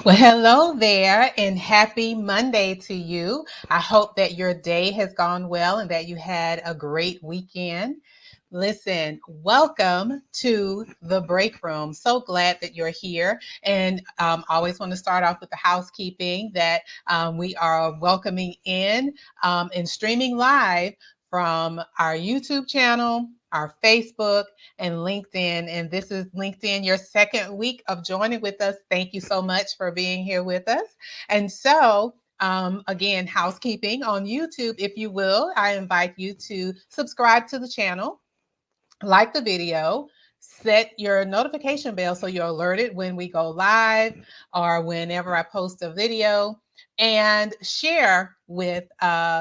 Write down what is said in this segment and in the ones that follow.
Well, hello there and happy Monday to you. I hope that your day has gone well and that you had a great weekend. Listen, welcome to the break room. So glad that you're here. And always want to start off with the housekeeping that we are welcoming in and streaming live from our YouTube channel, our Facebook, and LinkedIn. And this is LinkedIn, your second week of joining with us. Thank you so much for being here with us. And so, again, housekeeping on YouTube, if you will, I invite you to subscribe to the channel, like the video, set your notification bell so you're alerted when we go live or whenever I post a video, and share with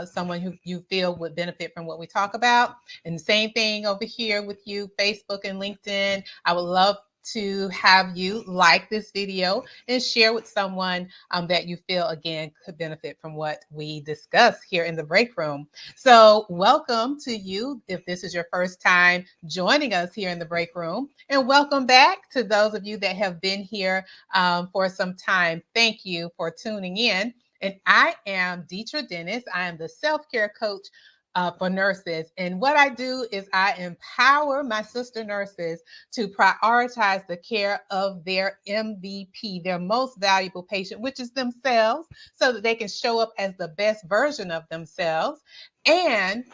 someone who you feel would benefit from what we talk about. And the same thing over here with you, Facebook and LinkedIn. I would love to have you like this video and share with someone that you feel, again, could benefit from what we discuss here in the break room. So welcome to you if this is your first time joining us here in the break room, and welcome back to those of you that have been here for some time. Thank you for tuning in. And I am Deetra Dennis. I am the self-care coach for nurses. And what I do is I empower my sister nurses to prioritize the care of their MVP, their most valuable patient, which is themselves, so that they can show up as the best version of themselves. And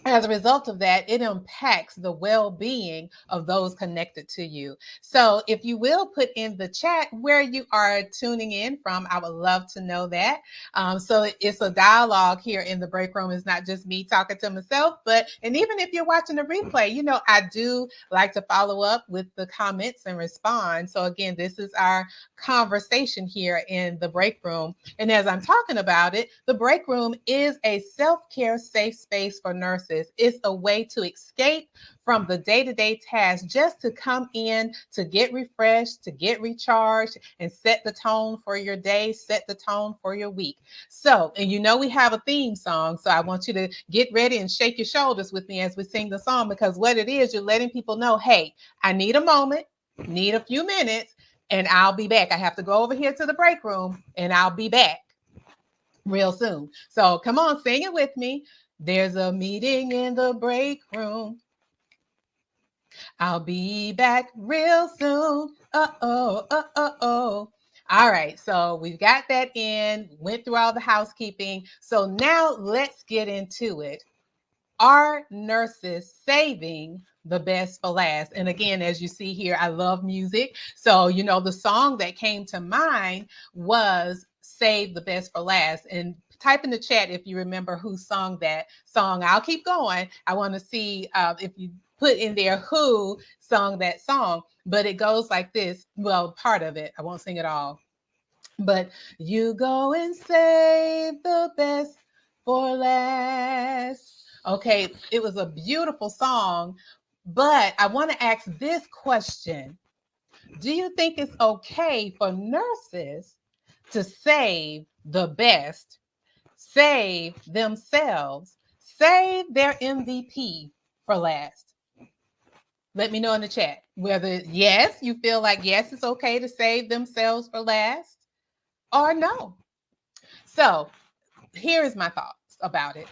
as a result of that, it impacts the well-being of those connected to you. So if you will put in the chat where you are tuning in from, I would love to know that. So it's a dialogue here in the break room. It's not just me talking to myself, and even if you're watching the replay, I do like to follow up with the comments and respond. So again, this is our conversation here in the break room. And as I'm talking about it, the break room is a self-care safe space for nurses. It's a way to escape from the day-to-day tasks, just to come in, to get refreshed, to get recharged, and set the tone for your day, set the tone for your week. So, and we have a theme song, so I want you to get ready and shake your shoulders with me as we sing the song, because what it is, you're letting people know, hey, I need a moment, need a few minutes, and I'll be back. I have to go over here to the break room, and I'll be back real soon. So come on, sing it with me. There's a meeting in the break room. I'll be back real soon. Uh-oh, uh-oh. All right, so we've got that in, went through all the housekeeping. So now let's get into it. Are nurses saving the best for last? And again, as you see here, I love music. So, the song that came to mind was Save the Best for Last. And type in the chat if you remember who sung that song. I'll keep going. I want to see if you put in there who sung that song. But it goes like this. Well, part of it. I won't sing it all. But you go and save the best for last. Okay, it was a beautiful song, but I want to ask this question. Do you think it's okay for nurses to save the best, save themselves, save their MVP for last? Let me know in the chat whether yes, you feel like yes, it's okay to save themselves for last, or no. So here's my thoughts about it.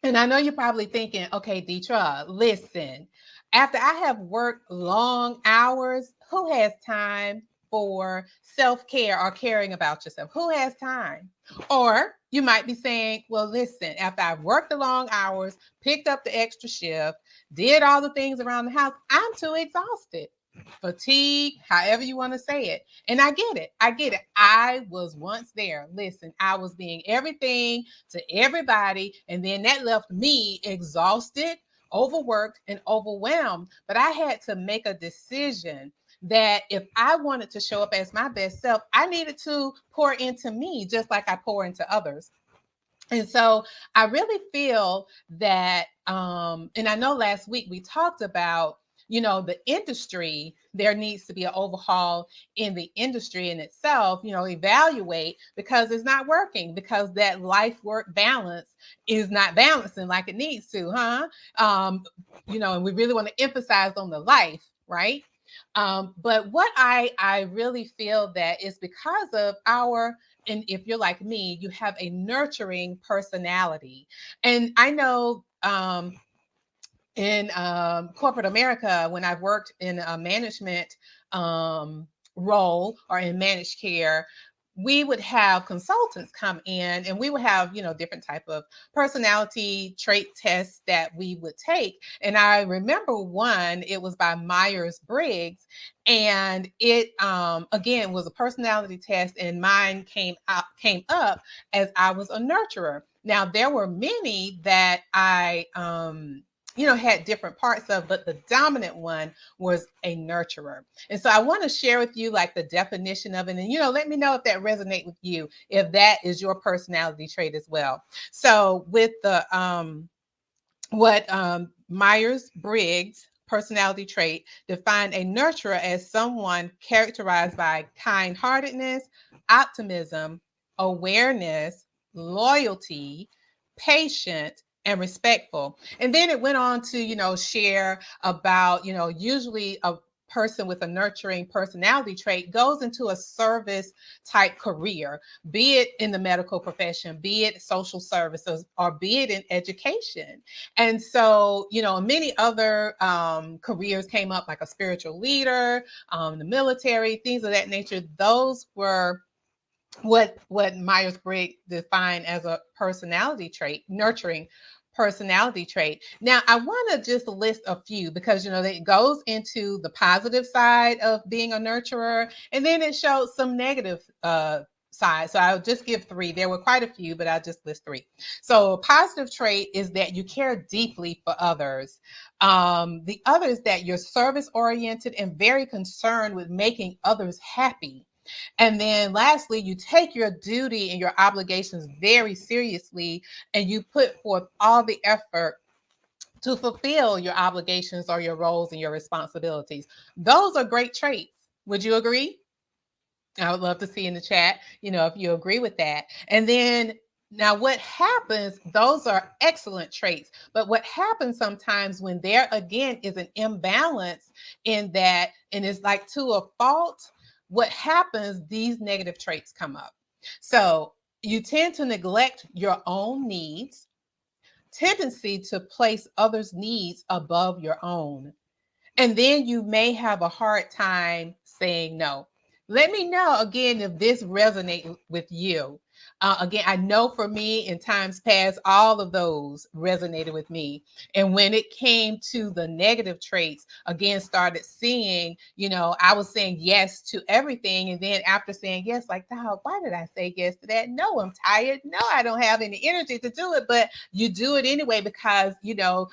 And I know you're probably thinking, okay, Deetra, listen, after I have worked long hours, who has time for self-care or caring about yourself? Who has time? Or you might be saying, well, listen, after I've worked the long hours, picked up the extra shift, did all the things around the house, I'm too exhausted. Fatigue, however you want to say it. And I get it. I was once there. Listen, I was being everything to everybody, and then that left me exhausted, overworked, and overwhelmed. But I had to make a decision that if I wanted to show up as my best self, I needed to pour into me just like I pour into others. And so I really feel that, and I know last week we talked about, the industry, there needs to be an overhaul in the industry in itself, evaluate, because it's not working, because that life work balance is not balancing like it needs to, and we really want to emphasize on the life, right? But what I really feel that is because of our, and if you're like me, you have a nurturing personality. And I know in corporate America, when I've worked in a management um, role or in managed care, we would have consultants come in and we would have, different type of personality trait tests that we would take. And I remember one, it was by Myers-Briggs, and it again was a personality test, and mine came up as I was a nurturer. Now there were many that I had different parts of, but the dominant one was a nurturer. And so I want to share with you like the definition of it. And, let me know if that resonates with you, if that is your personality trait as well. So with the, what Myers-Briggs personality trait defined a nurturer as someone characterized by kind-heartedness, optimism, awareness, loyalty, patient, and respectful. And then it went on to, share about, usually a person with a nurturing personality trait goes into a service type career, be it in the medical profession, be it social services, or be it in education. And so, many other careers came up, like a spiritual leader, the military, things of that nature. Those were what Myers-Briggs defined as a personality trait, nurturing personality trait. Now, I want to just list a few because it goes into the positive side of being a nurturer, and then it shows some negative side. So I'll just give three. There were quite a few, but I'll just list three. So a positive trait is that you care deeply for others. The other is that you're service oriented and very concerned with making others happy. And then lastly, you take your duty and your obligations very seriously, and you put forth all the effort to fulfill your obligations or your roles and your responsibilities. Those are great traits. Would you agree? I would love to see in the chat, if you agree with that. And then now what happens, those are excellent traits, but what happens sometimes when there again is an imbalance in that, and it's like to a fault, what happens, these negative traits come up. So you tend to neglect your own needs, tendency to place others' needs above your own. And then you may have a hard time saying no. Let me know again if this resonates with you. Again, I know for me in times past, all of those resonated with me. And when it came to the negative traits, again, started seeing, I was saying yes to everything. And then after saying yes, like, dog, why did I say yes to that? No, I'm tired. No, I don't have any energy to do it. But you do it anyway because, the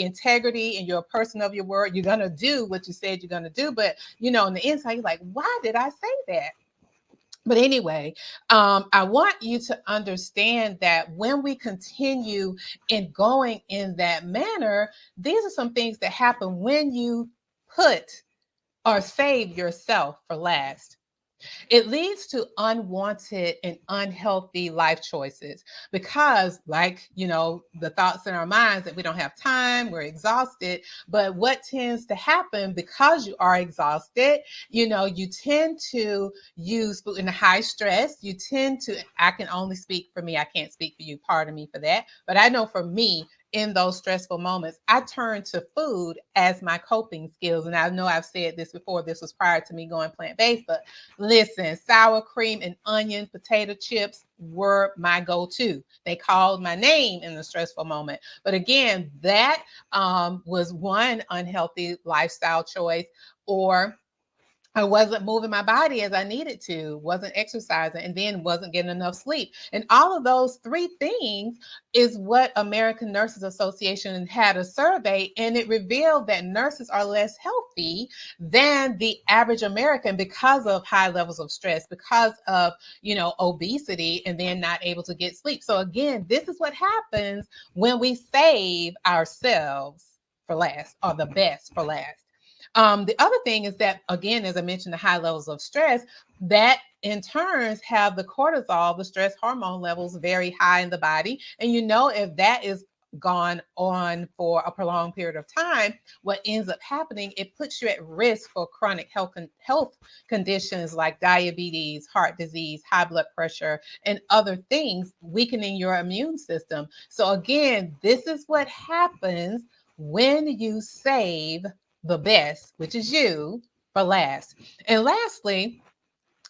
integrity and you're a person of your word, you're going to do what you said you're going to do. But, on the inside, you're like, why did I say that? But anyway, I want you to understand that when we continue in going in that manner, these are some things that happen when you put or save yourself for last. It leads to unwanted and unhealthy life choices because, like, the thoughts in our minds that we don't have time, we're exhausted. But what tends to happen because you are exhausted, you tend to use food in high stress. You tend to, I can only speak for me, I can't speak for you, pardon me for that. But I know for me, in those stressful moments, I turn to food as my coping skills. And I know I've said this before, this was prior to me going plant-based, but listen, sour cream and onion potato chips were my go-to. They called my name in the stressful moment. But again, that was one unhealthy lifestyle choice. Or I wasn't moving my body as I needed to, wasn't exercising, and then wasn't getting enough sleep. And all of those three things is what American Nurses Association had a survey, and it revealed that nurses are less healthy than the average American because of high levels of stress, because of, obesity, and then not able to get sleep. So again, this is what happens when we save ourselves for last, or the best for last. The other thing is that, again, as I mentioned, the high levels of stress, that in turns have the cortisol, the stress hormone levels very high in the body. And if that is gone on for a prolonged period of time, what ends up happening, it puts you at risk for chronic health conditions like diabetes, heart disease, high blood pressure, and other things, weakening your immune system. So again, this is what happens when you save the best, which is you, for last. And lastly,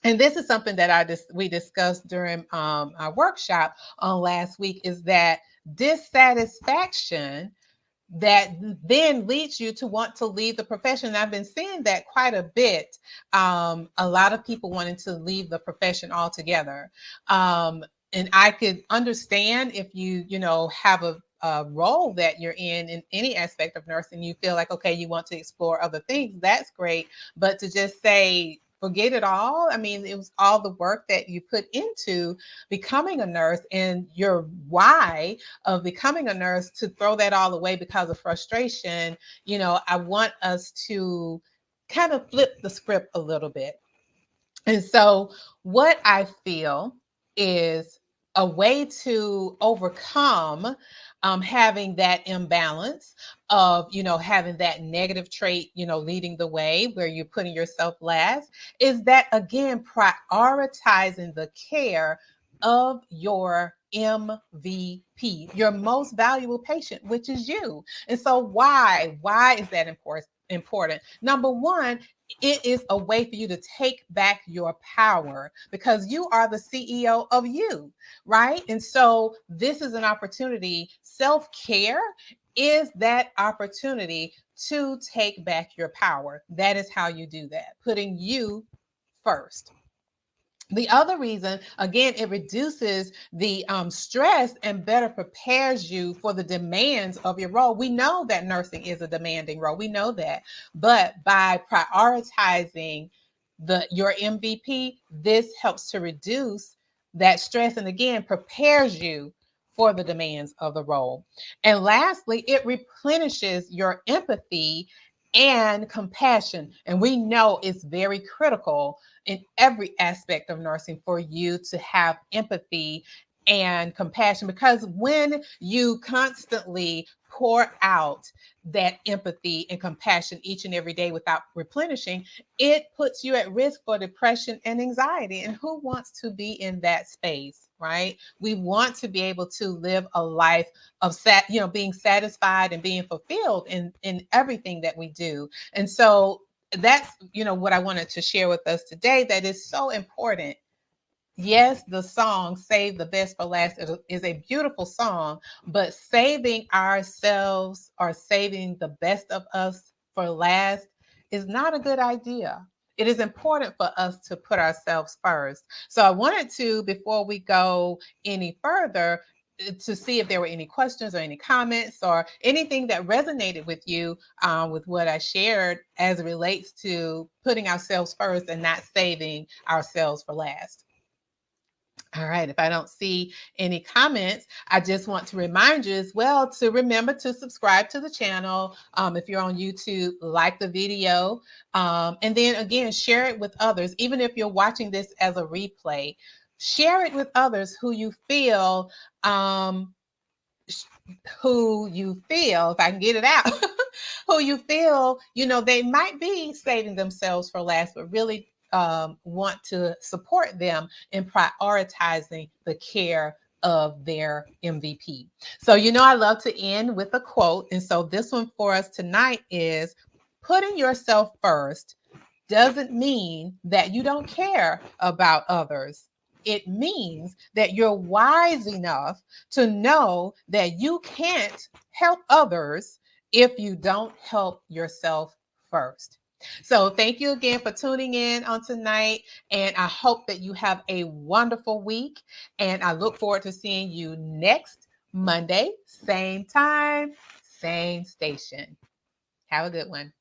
and this is something that we discussed during our workshop on last week, is that dissatisfaction that then leads you to want to leave the profession. And I've been seeing that quite a bit. A lot of people wanting to leave the profession altogether. And I could understand if you have a role that you're in any aspect of nursing, you feel like, okay, you want to explore other things. That's great. But to just say, forget it all. I mean, it was all the work that you put into becoming a nurse and your why of becoming a nurse, to throw that all away because of frustration. I want us to kind of flip the script a little bit. And so what I feel is a way to overcome having that imbalance of, having that negative trait, leading the way where you're putting yourself last, is that, again, prioritizing the care of your MVP, your most valuable patient, which is you. And so why is that important? Number one, it is a way for you to take back your power, because you are the CEO of you, right? And so this is an opportunity. Self-care is that opportunity to take back your power. That is how you do that, putting you first. The other reason, again, it reduces the stress and better prepares you for the demands of your role. We know that nursing is a demanding role. We know that. But by prioritizing your MVP, this helps to reduce that stress and, again, prepares you for the demands of the role. And lastly, it replenishes your empathy and compassion. And we know it's very critical in every aspect of nursing for you to have empathy and compassion, because when you constantly pour out that empathy and compassion each and every day without replenishing, it puts you at risk for depression and anxiety. And who wants to be in that space, right? We want to be able to live a life of being satisfied and being fulfilled in everything that we do. And so that's what I wanted to share with us today, that is so important. Yes, the song Save the Best for Last is a beautiful song, but saving ourselves or saving the best of us for last is not a good idea. It is important for us to put ourselves first. So I wanted to, before we go any further, to see if there were any questions or any comments or anything that resonated with you with what I shared as it relates to putting ourselves first and not saving ourselves for last. All right, if I don't see any comments, I just want to remind you as well to remember to subscribe to the channel. If you're on YouTube, like the video, and then again, share it with others. Even if you're watching this as a replay, share it with others who you feel, if I can get it out, who you feel, they might be saving themselves for last, but really want to support them in prioritizing the care of their MVP. So, I love to end with a quote. And so this one for us tonight is, putting yourself first doesn't mean that you don't care about others. It means that you're wise enough to know that you can't help others if you don't help yourself first. So thank you again for tuning in on tonight. And I hope that you have a wonderful week. And I look forward to seeing you next Monday, same time, same station. Have a good one.